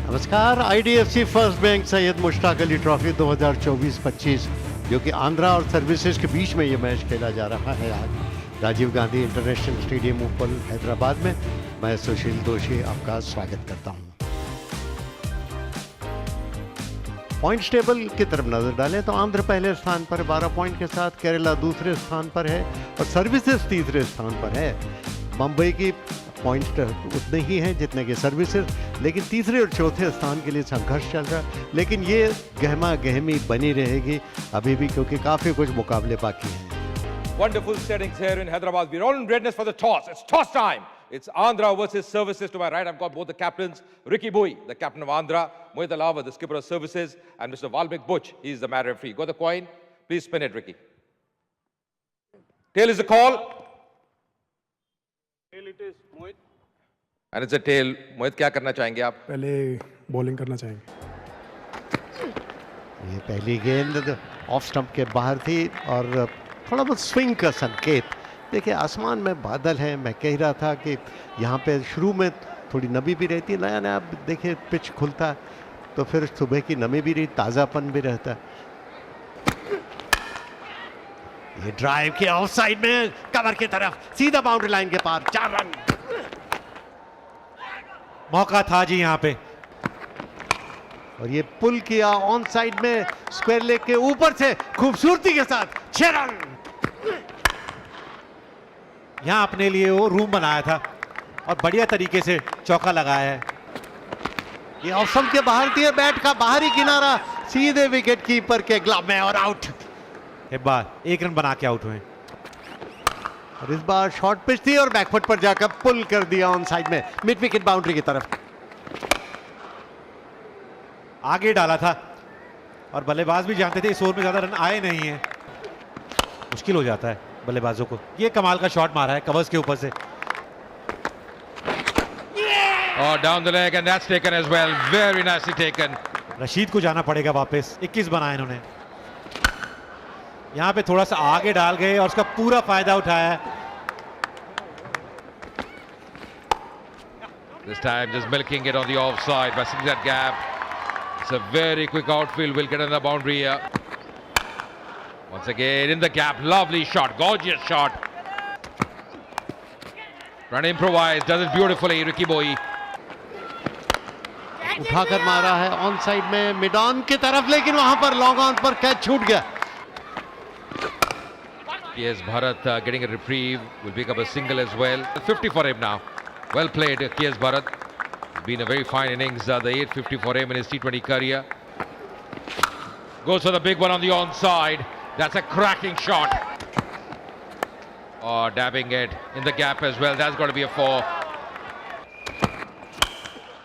नमस्कार। IDFC first bank Syed Mushtaq Ali trophy 2024-25 जो कि आंध्रा और सर्विसेज के बीच में ये मैच खेला जा रहा है आज राजीव गांधी इंटरनेशनल स्टेडियम उपल हैदराबाद में। मैं सुशील दोषी आपका स्वागत करता हूं। पॉइंट्स टेबल की तरफ नजर डालें तो आंध्र पहले स्थान पर 12 पॉइंट के साथ, केरला दूसरे स्थान पर है और सर्विसेज तीसरे स्थान पर है। मुंबई की पॉइंट्स उतने ही हैं जितने के सर्विसेज, लेकिन तीसरे और चौथे स्थान के लिए संघर्ष चल रहा है। लेकिन ये गहमा गहमी बनी रहेगी अभी भी, क्योंकि काफी कुछ मुकाबले बाकी हैं। Wonderful settings here in Hyderabad. We're all in readiness for the toss. It's toss time. It's Andhra versus Services. To my right, I've got both the captains. Ricky Bui, the captain of Andhra. Mohit Alava, the skipper of Services. And Mr. Valmik Butch, he's the man referee. Got the coin? Please spin it, Ricky. Tail is the call. Tail it is, Mohit. And it's a tail. Mohit, क्या करना चाहेंगे आप? पहले bowling करना चाहेंगे। ये पहली गेंद ऑफ स्टंप के बाहर थी और थोड़ा बहुत स्विंग का संकेत। देखिए आसमान में बादल हैं, मैं कह रहा था कि यहाँ पे शुरू में थोड़ी नमी भी रहती है, नया नया देखिए पिच खुलता तो फिर सुबह की नमी भी रही, ताज़ापन भी रहता। ये ड्राइव के ऑफ साइड में कवर की तरफ सीधा बाउंड्री लाइन के पार, 4 रन। मौका था जी यहाँ पे, और ये पुल किया ऑन साइड में स्क्वायर लेग के ऊपर से खूबसूरती के साथ 6 रन। यहाँ अपने लिए वो रूम बनाया था और बढ़िया तरीके से चौका लगाया है। ये ऑफ स्टंप के बाहर दिए, बैट का बाहरी किनारा सीधे विकेट कीपर के ग्लव में और आउट। एक बार 1 रन बना के आउट हुए। और इस बार शॉर्ट पिच थी और बैकफुट पर जाकर पुल कर दिया ऑन साइड में मिड विकेट बाउंड्री की तरफ। आगे डाला था और बल्लेबाज भी जानते थे इस ओवर में ज्यादा रन आए नहीं है, मुश्किल हो जाता है बल्लेबाजों को। ये कमाल का शॉट मारा है कवर्स के ऊपर से। Oh, down the leg and that's taken as well. Very nicely taken. Rashid को जाना पड़ेगा वापस। 21 बनाए इन्होंने। यहाँ पे थोड़ा सा आगे डाल गए और उसका पूरा फायदा उठाया। This time just milking it on the offside by seeing that gap. It's a very quick outfield. Will get on the boundary here. Once again in the gap. Lovely shot. Gorgeous shot. Trying to improvise. Does it beautifully. Ricky Bui. उठाकर मारा है on side में mid on की तरफ, लेकिन वहां पर long on पर कैच छूट गया। K.S. Bharat getting a reprieve. Will pick up a single as well. 50 for him now. Well played, K.S. Bharat. Been a very fine innings. The 850 for him in his T20 career. Goes for the big one on the onside. That's a cracking shot. Oh, dabbing it in the gap as well. That's got to be a 4.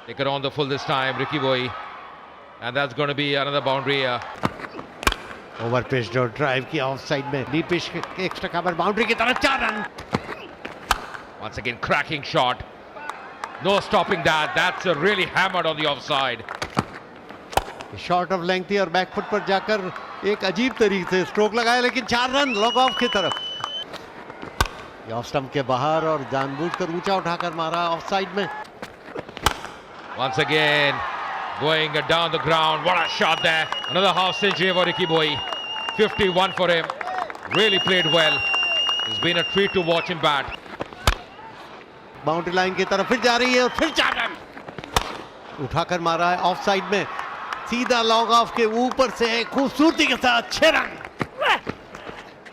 Take it on the full this time, Ricky Bui. And that's going to be another boundary here. Over pitch जो drive की of side में deep pitch extra cover boundary की तरफ 4 run. Once again, cracking shot. No stopping that. That's really hammered on the offside. Short of length थी और back foot पर जाकर एक अजीब तरीके से स्ट्रोक लगाया, लेकिन 4 रन लॉग ऑफ की तरफ। ये ऑफ स्टंप के बाहर और जानबूझकर ऊंचा उठाकर मारा ऑफ साइड में। Once again, going down the ground. What a shot there. Another half century for Ricky Bui. 51 for him. Really played well. It's been a treat to watch him bat. Boundary line की तरफ फिर जा रही है और फिर 4 run उठाकर मारा है ऑफ साइड में, सीधा लॉन्ग ऑफ के ऊपर से खूबसूरती के साथ 6 रन।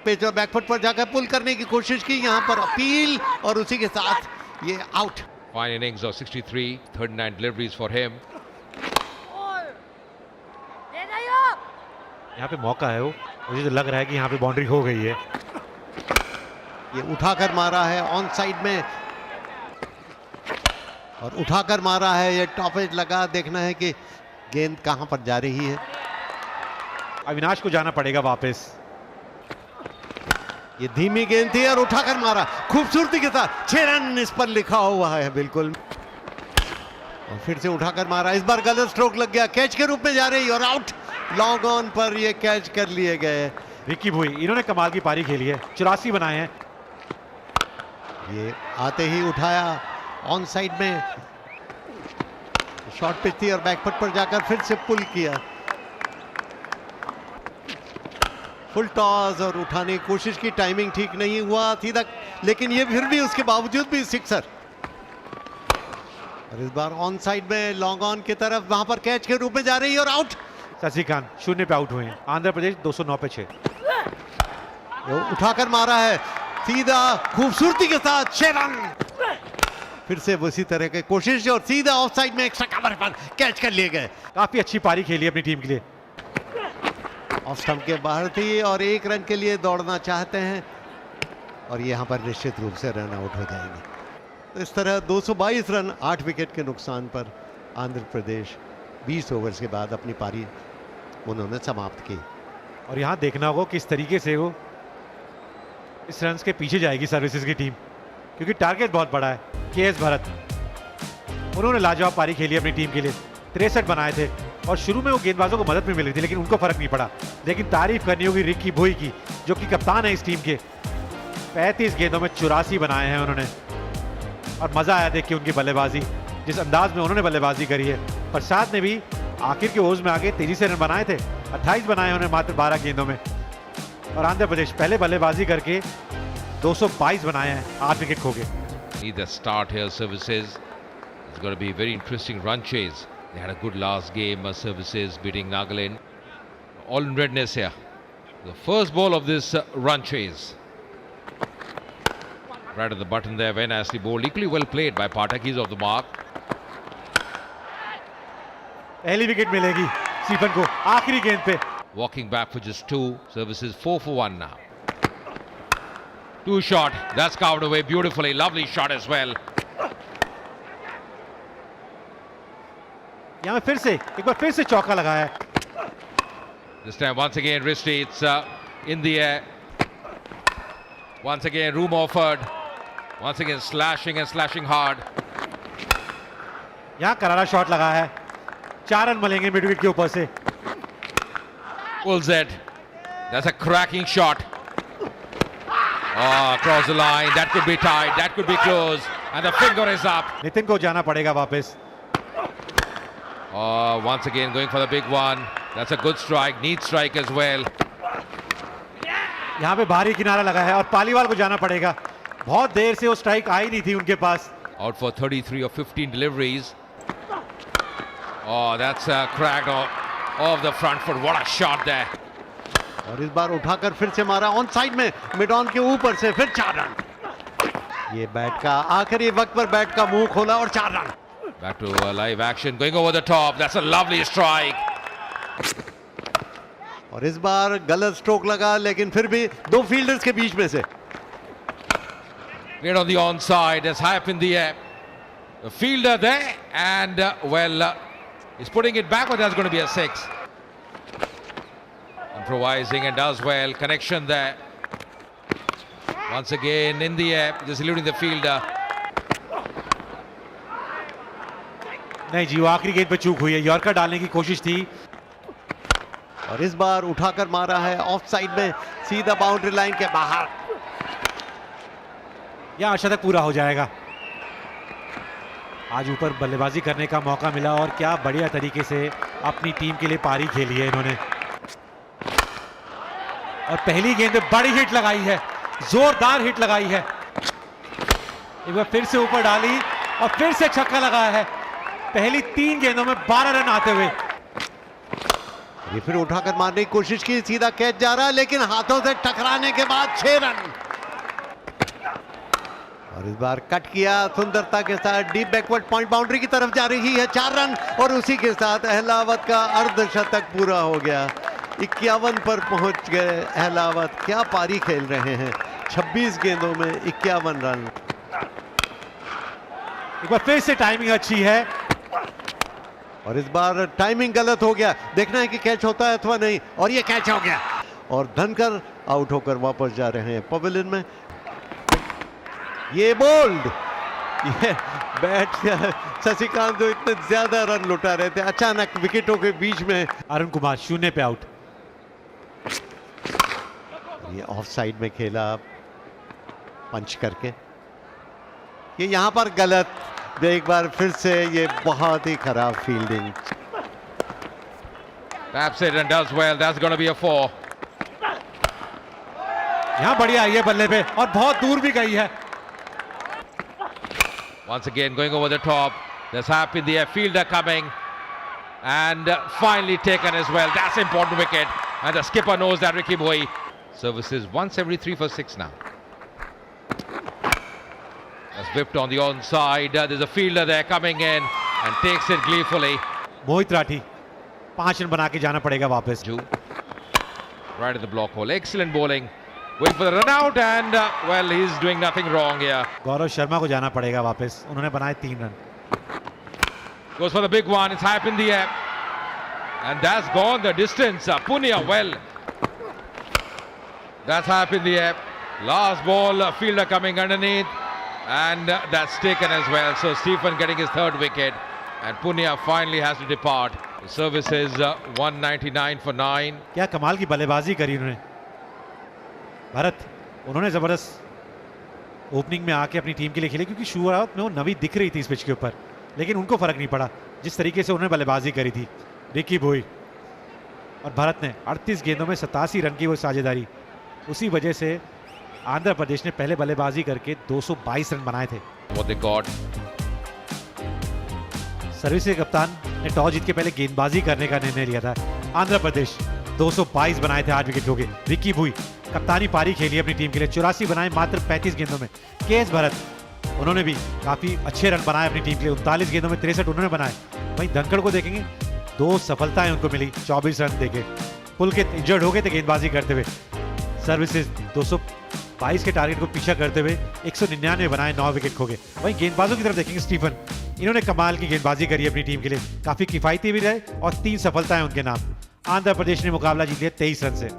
पेच और बैकफुट पर जाकर पुल करने की कोशिश की, यहाँ पर अपील और उसी के साथ ये out. Fine innings of 63, 39 deliveries for him. यहाँ पे मौका है, वो मुझे तो लग रहा है कि यहाँ पे बाउंड्री हो गई है। ये उठाकर मारा है ऑन साइड में और उठाकर मारा है, ये टॉप एज लगा। देखना है कि गेंद कहां पर जा रही है। अविनाश को जाना पड़ेगा वापस। ये धीमी गेंद थी और उठाकर मारा खूबसूरती के साथ 6 रन इस पर लिखा हुआ है बिल्कुल। और फिर से उठाकर मारा, इस बार गलत स्ट्रोक लग गया, कैच के रूप में जा रही और आउट। लॉन्ग ऑन पर ये कैच कर लिए गए। विक्की भुई, इन्होंने कमाल की पारी खेली है, 84 बनाए हैं। ये आते ही उठाया ऑन साइड में, शॉर्ट पिच थी और बैकफुट पर जाकर फिर से पुल किया। फुल टॉस और उठाने की कोशिश की, टाइमिंग ठीक नहीं हुआ सीधा, लेकिन ये फिर भी उसके बावजूद भी सिक्सर। और इस बार ऑन साइड में लॉन्ग ऑन की तरफ, वहां पर कैच के रूप में जा रही है और आउट। शशिकांत 0 पे आउट हुए हैं। आंध्र प्रदेश 209 पे 6। उठाकर मारा है सीधा, खूबसूरती के साथ 6 रन। फिर से उसी तरह की कोशिश और सीधा ऑफ साइड में एक्स्ट्रा कवर पर कैच कर लिए गए। काफी अच्छी पारी खेली अपनी टीम के लिए। ऑफ स्टंप के बाहर थी और 1 रन के लिए दौड़ना चाहते हैं और यहां पर निश्चित रूप से रन आउट हो जाएंगे। तो इस तरह 222 रन 8 विकेट के नुकसान पर आंध्र प्रदेश 20 ओवर्स के बाद अपनी पारी उन्होंने समाप्त की। और यहां देखना होगा किस तरीके से वो इस रन के पीछे जाएगी सर्विसेज की टीम, क्योंकि टारगेट बहुत बड़ा है। केएस भरत, उन्होंने लाजवाब पारी खेली अपनी टीम के लिए। 63 बनाए थे और शुरू में वो गेंदबाजों को मदद भी मिली थी, लेकिन उनको फर्क नहीं पड़ा। लेकिन तारीफ करनी होगी रिकी भोई की, जो कि कप्तान है इस टीम के। 35 गेंदों में 84 बनाए हैं उन्होंने और मजा आया देख के उनकी बल्लेबाजी, जिस अंदाज में उन्होंने बल्लेबाजी करी है। प्रसाद ने भी आखिर के ओवर्स में आगे तेजी से रन बनाए थे। 28 बनाए उन्होंने मात्र 12 गेंदों में। और आंध्र प्रदेश पहले बल्लेबाजी करके 222 बनाए हैं, 8 विकेट खो गए। Need the start here, services. It's going to be a very interesting run chase. They had a good last game, services beating Nagaland. All in redness here. The first ball of this run chase. Right at the button there, very nicely bowled. Equally well played by Pathak. He's off the mark. पहली wicket मिलेगी Stephen को आखिरी गेंद पे। Walking back for just 2. Services 4 for 1 now. 2 shot. That's covered away beautifully. Lovely shot as well. यहाँ फिर से एक बार फिर से चौका लगाया है। This time once again Risti, it's in the air. Once again room offered. Once again slashing and slashing hard. यहाँ करारा शॉट लगा है। 4 रन मिलेंगे मिड विकेट के ऊपर से। Pulls it. That's a cracking shot. Oh, across the line. That could be tight. That could be close. And the finger is up. Nitin को जाना पड़ेगा वापस। Oh, once again going for the big one. That's a good strike. Neat strike as well. यहाँ पे भारी किनारा लगा है और पालीवाल को जाना पड़ेगा। बहुत देर से वो स्ट्राइक आई नहीं थी उनके पास। Out for 33 of 15 deliveries. Oh, that's cracked off the front foot. What a shot there. और इस बार उठाकर फिर से मारा ऑन साइड में, मिड ऑन के ऊपर से फिर 4 रन। ये बैट का आखिरी वक्त पर बैट का मुंह खोला और 4 run. Back to live action, going over the top. That's a lovely strike. और इस बार गलत स्ट्रोक लगा, लेकिन फिर भी 2 फील्डर्स के बीच में से। Cleared on the onside, it's high up in the air. The fielder there, and he's putting it back, but that's going to be a 6. Improvising and does well. Connection there. Once again in the air, just eluding the fielder. नहीं जी, वो आखिरी गेंद पे चूक हुई है। Yorker डालने की कोशिश थी और इस बार उठाकर मारा है ऑफ साइड में, सीधा बाउंड्री लाइन के बाहर। या शतक पूरा हो जाएगा। आज ऊपर बल्लेबाजी करने का मौका मिला और क्या बढ़िया तरीके से अपनी टीम के लिए पारी खेली है इन्होंने। और पहली गेंद में बड़ी हिट लगाई है, जोरदार हिट लगाई है। एक बार फिर से ऊपर डाली और फिर से छक्का लगाया है। पहली 3 गेंदों में 12 रन आते हुए। ये फिर उठाकर मारने की कोशिश की, सीधा कैच जा रहा है, लेकिन हाथों से टकराने के बाद 6 रन। और इस बार कट किया सुंदरता के साथ, डीप बैकवर्ड पॉइंट बाउंड्री की तरफ जा रही है, 4 रन। और उसी के साथ अहलावत का अर्धशतक पूरा हो गया। 51 पर पहुंच गए अहलावत। क्या पारी खेल रहे हैं, 26 गेंदों में 51 रन। एक बार फिर से टाइमिंग अच्छी है और इस बार टाइमिंग गलत हो गया, देखना है कि कैच होता है अथवा नहीं। और ये कैच हो गया और धनकर आउट होकर वापस जा रहे हैं पवेलियन में। ये बोल्ड, ये बैट शशिकांत जो इतने ज्यादा रन लुटा रहे थे, अचानक विकेटों के बीच में। अरुण कुमार 0 पे आउट। ये ऑफ साइड में खेला पंच करके, ये यहां पर गलत। एक बार फिर से ये बहुत ही खराब fielding. Taps it and does well. That's going to be a 4. यहां बढ़िया आई है बल्ले पे और बहुत दूर भी गई है। Once again going over the top. There's Hap in the air. Fielder coming. And finally taken as well. That's important wicket. And the skipper knows that, Ricky Bhoi. Services once every 3 for 6 now. That's whipped on the onside. There's a fielder there coming in and takes it gleefully. Mohit Rathi 5 run बना के जाना पड़ेगा वापस। Ju. Right at the block hole. Excellent bowling. Wait for the run out and well, he's doing nothing wrong here. Gaurav Sharma को जाना पड़ेगा वापस, उन्होंने बनाए 3 run. Goes for the big one. It's high up in the air. And that's gone the distance. Punia, well. That's high up in the air. Last ball, fielder coming underneath. And that's taken as well. So Stephen getting his 3rd wicket. And Punia finally has to depart. The service is 199 for 9. क्या कमाल की बल्लेबाजी करी उन्होंने। भारत, उन्होंने ज़बरदस्त opening में आके अपनी टीम के लिए खेले, क्योंकि शुरुआत में वो नवी दिख रही थी इस पिच के ऊपर, लेकिन उनको फर्क नहीं पड़ा जिस तरीके से उन्होंने बल्लेबाजी करी थी। रिकी भोई और भारत ने 38 गेंदों में 87 रन की वो साझेदारी, उसी वजह से आंध्र प्रदेश ने पहले बल्लेबाजी करके 222 रन बनाए थे। What they got. सर्विस के कप्तान ने टॉस जीत के पहले गेंदबाजी करने का निर्णय लिया था। आंध्र प्रदेश 222 बनाए थे 8 विकेट खो के। रिकी भुई कप्तानी पारी खेली अपनी टीम के लिए, 84 बनाए मात्र 35 गेंदों में। केएस भरत, उन्होंने भी काफी अच्छे रन बनाए अपनी टीम के लिए, 39 गेंदों में 63 उन्होंने बनाए। वहीं धनखड़ को देखेंगे, 2 सफलताएं उनको मिली 24 रन देके। पुलकित इंजर्ड हो गए थे गेंदबाजी करते हुए। सर्विसेज 222 के टारगेट को पीछा करते हुए 199 बनाए, 9 विकेट खो गए। वहीं गेंदबाजों की तरफ देखेंगे, स्टीफन, इन्होंने कमाल की गेंदबाजी करी अपनी टीम के लिए, काफी किफायती भी रहे और 3 सफलताएं उनके नाम। आंध्र प्रदेश ने मुकाबला जीत लिया 23 रन से।